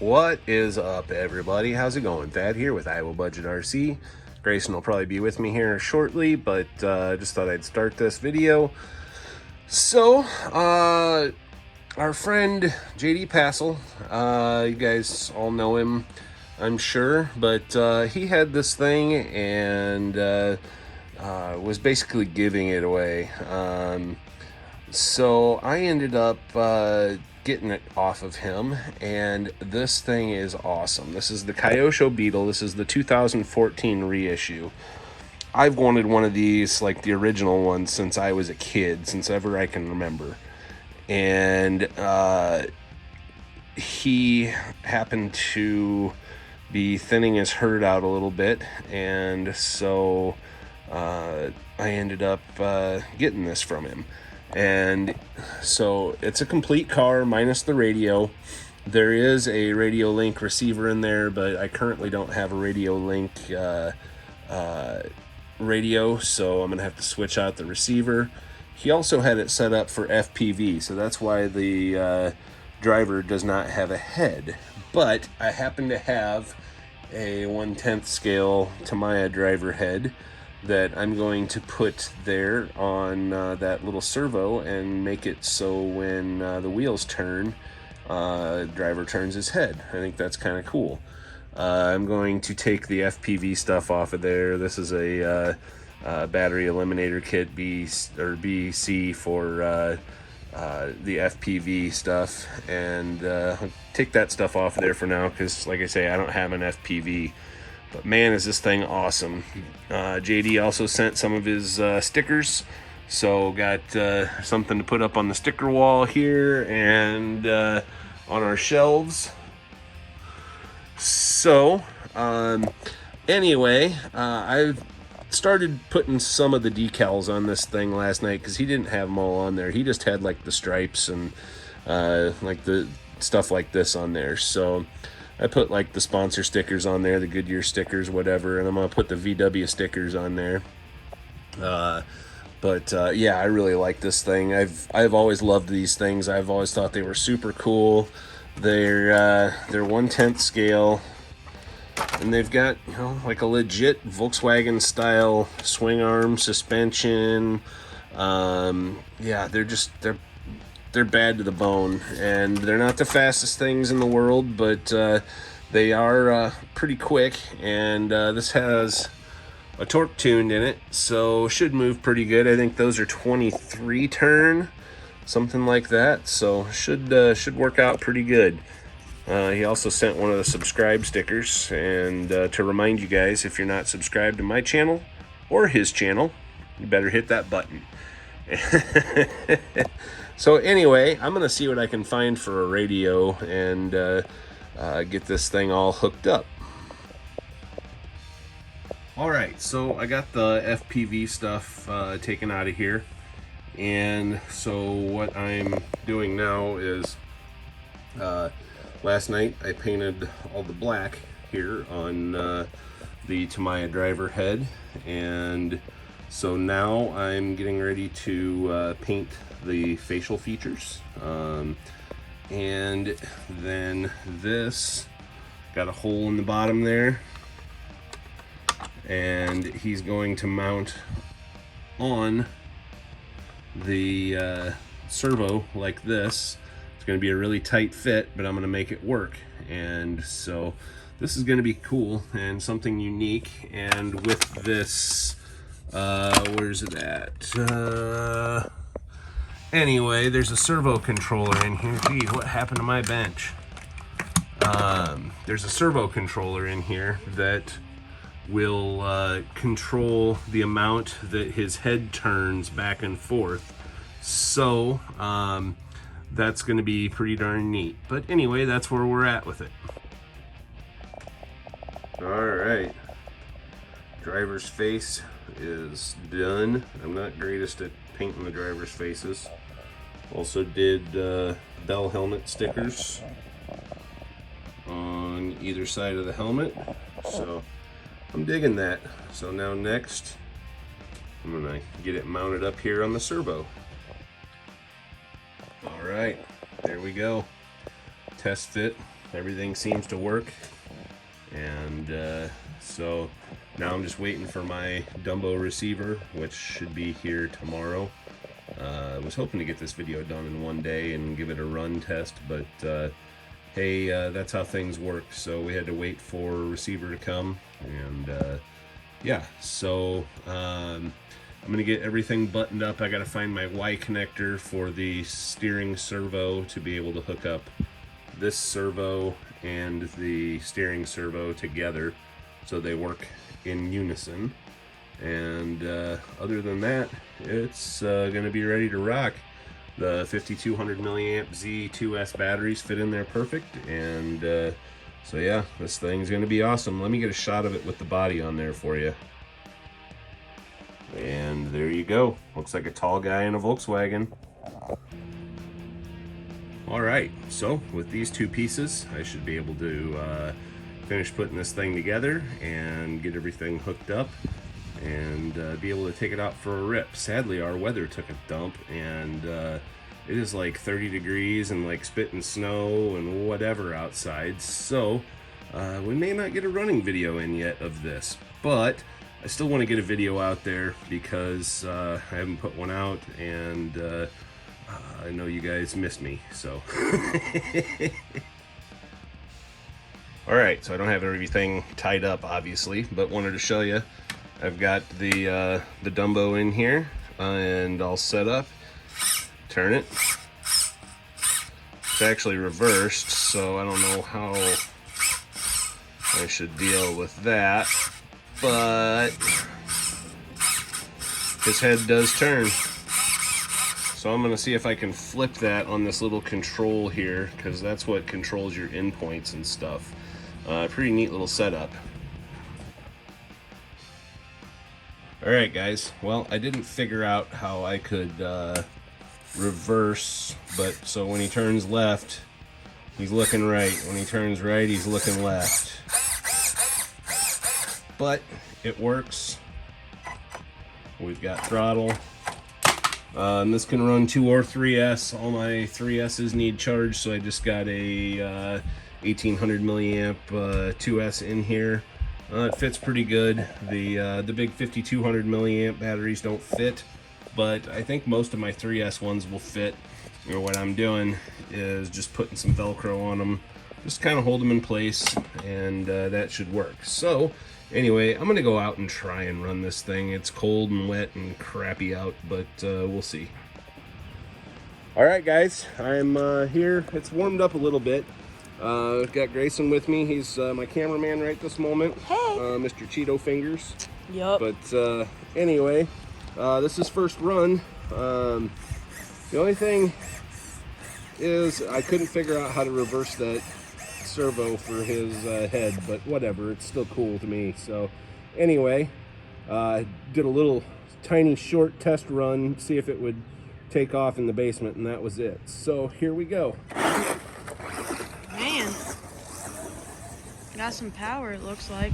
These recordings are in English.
What is up, everybody? How's it going? Thad here with Iowa Budget RC. Grayson will probably be with me here shortly, but just thought I'd start this video. So, our friend JD Passel, you guys all know him, I'm sure, but he had this thing and was basically giving it away. So I ended up getting it off of him, and this thing is awesome. This is the Kyosho Beetle. This is the 2014 reissue. I've wanted one of these, like the original one, since I was a kid, since ever I can remember. And he happened to be thinning his herd out a little bit, and so I ended up getting this from him. And so it's a complete car minus the radio. There is a radio link receiver in there, but I currently don't have a radio link radio, so I'm gonna have to switch out the receiver. He also had it set up for FPV, so that's why the driver does not have a head. But I happen to have a 1/10 scale Tamiya driver head that I'm going to put there on that little servo and make it so when the wheels turn, driver turns his head. I think that's kind of cool. I'm going to take the FPV stuff off of there. This is a battery eliminator kit BC for the FPV stuff, and I'll take that stuff off of there for now because, like I say, I don't have an FPV. But man, is this thing awesome. JD also sent some of his stickers, so got something to put up on the sticker wall here and on our shelves. So anyway, I've started putting some of the decals on this thing last night because he didn't have them all on there. He just had like the stripes and like the stuff like this on there. So I put like the sponsor stickers on there, the Goodyear stickers, whatever, and I'm gonna put the VW stickers on there. But yeah, I really like this thing. I've always loved these things. I've always thought they were super cool. They're 1/10 scale, and they've got, you know, like a legit Volkswagen style swing arm suspension. Yeah, they're bad to the bone, and they're not the fastest things in the world, but they are pretty quick, and this has a torque tuned in it, so should move pretty good. I think those are 23 turn, something like that, so should work out pretty good. He also sent one of the subscribe stickers, and to remind you guys, if you're not subscribed to my channel or his channel, you better hit that button. So anyway, I'm gonna see what I can find for a radio and get this thing all hooked up. All right, so I got the FPV stuff taken out of here, and so what I'm doing now is last night I painted all the black here on the Tamiya driver head, and so now I'm getting ready to paint the facial features, and then this got a hole in the bottom there, and he's going to mount on the servo like this. It's going to be a really tight fit, but I'm going to make it work, and so this is going to be cool and something unique. And with this, where's it at? Anyway, there's a servo controller in here. Gee, what happened to my bench? There's a servo controller in here that will control the amount that his head turns back and forth. So that's going to be pretty darn neat. But anyway, that's where we're at with it. All right, driver's face is done. I'm not greatest at painting the driver's faces. Also did bell helmet stickers on either side of the helmet, so I'm digging that. So now next I'm gonna get it mounted up here on the servo. All right, there we go. Test fit everything seems to work. And so now I'm just waiting for my Dumbo receiver, which should be here tomorrow. I was hoping to get this video done in one day and give it a run test, but hey, that's how things work. So we had to wait for a receiver to come, and yeah, so I'm gonna get everything buttoned up. I gotta find my Y connector for the steering servo to be able to hook up this servo and the steering servo together so they work in unison. And other than that, it's gonna be ready to rock. The 5200 milliamp Z2S batteries fit in there perfect, and so yeah, this thing's gonna be awesome. Let me get a shot of it with the body on there for you. And there you go. Looks like a tall guy in a Volkswagen. Alright, so with these two pieces, I should be able to finish putting this thing together and get everything hooked up and be able to take it out for a rip. Sadly, our weather took a dump, and it is like 30 degrees and like spitting snow and whatever outside, so we may not get a running video in yet of this, but I still want to get a video out there because I haven't put one out, and I know you guys miss me, so. Alright, so I don't have everything tied up, obviously, but wanted to show you. I've got the Dumbo in here, and all set up. Turn it. It's actually reversed, so I don't know how I should deal with that, but his head does turn. So I'm going to see if I can flip that on this little control here, because that's what controls your endpoints and stuff. Pretty neat little setup. Alright guys, well, I didn't figure out how I could reverse, but so when he turns left, he's looking right. When he turns right, he's looking left. But it works. We've got throttle. And this can run 2 or 3S. All my 3S's need charge, so I just got a 1800 milliamp 2S in here. It fits pretty good. The big 5200 milliamp batteries don't fit, but I think most of my 3S ones will fit. You know, what I'm doing is just putting some Velcro on them, just kind of hold them in place, and that should work. So anyway, I'm gonna go out and try and run this thing. It's cold and wet and crappy out, but we'll see. All right guys, I'm here. It's warmed up a little bit. Got Grayson with me. He's my cameraman right this moment. Hey! Mr. Cheeto Fingers. Yup. But anyway, this is first run. The only thing is I couldn't figure out how to reverse that servo for his head, but whatever, it's still cool to me. So anyway, did a little tiny short test run, see if it would take off in the basement, and that was it. So here we go. Man, got some power, it looks like.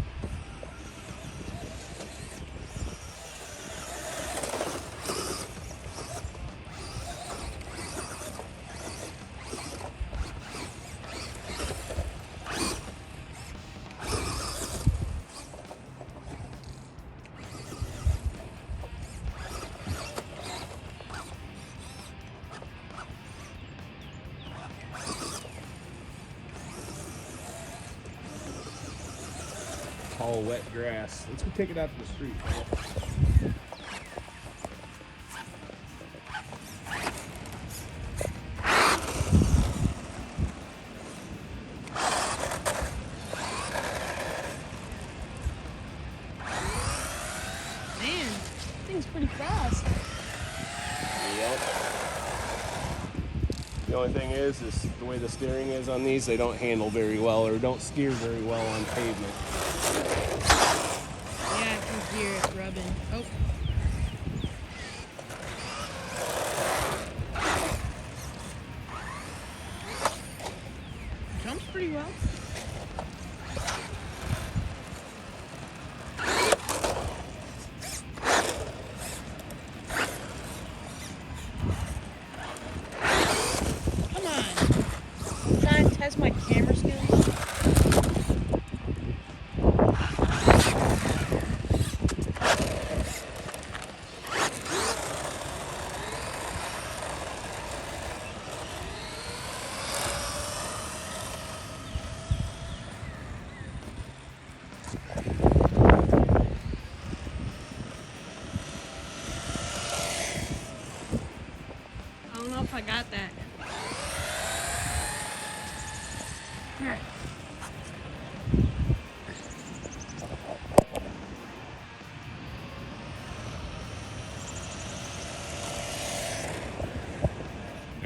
All wet grass. Let's go take it out to the street. Man, thing's pretty fast. Yep. The only thing is the way the steering is on these, they don't handle very well or don't steer very well on pavement. Yeah, I can hear it rubbing. Oh. Jumps pretty well. Come on. Trying to test my camera skills.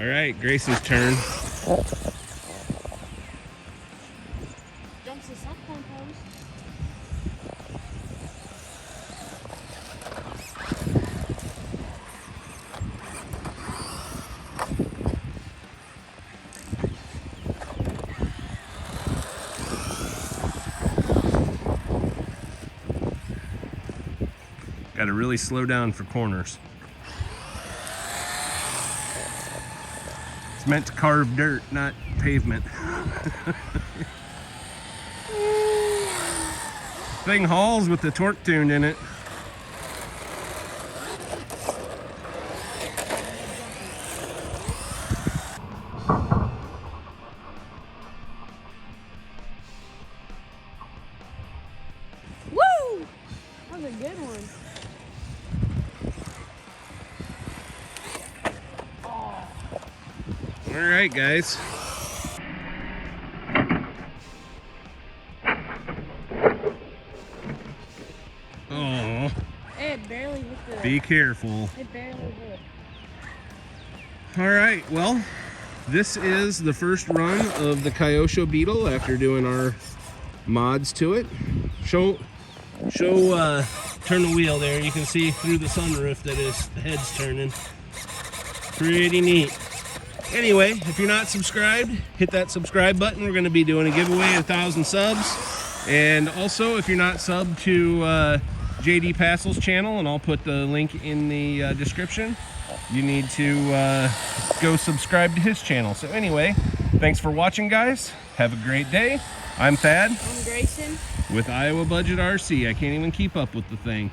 All right, Grace's turn. Jumps the suction post. Got to really slow down for corners. It's meant to carve dirt, not pavement. Thing hauls with the torque tuned in it. Woo! That was a good one. All right, guys. Oh, It barely hit the. be careful. It barely hit. All right, well, this is the first run of the Kyosho Beetle after doing our mods to it. Turn the wheel there. You can see through the sunroof that his head's turning. Pretty neat. Anyway, if you're not subscribed, hit that subscribe button. We're going to be doing a giveaway of 1,000 subs. And also, if you're not subbed to JD Passel's channel, and I'll put the link in the description, you need to go subscribe to his channel. So anyway, thanks for watching, guys. Have a great day. I'm Thad. I'm Grayson. With Iowa Budget RC. I can't even keep up with the thing.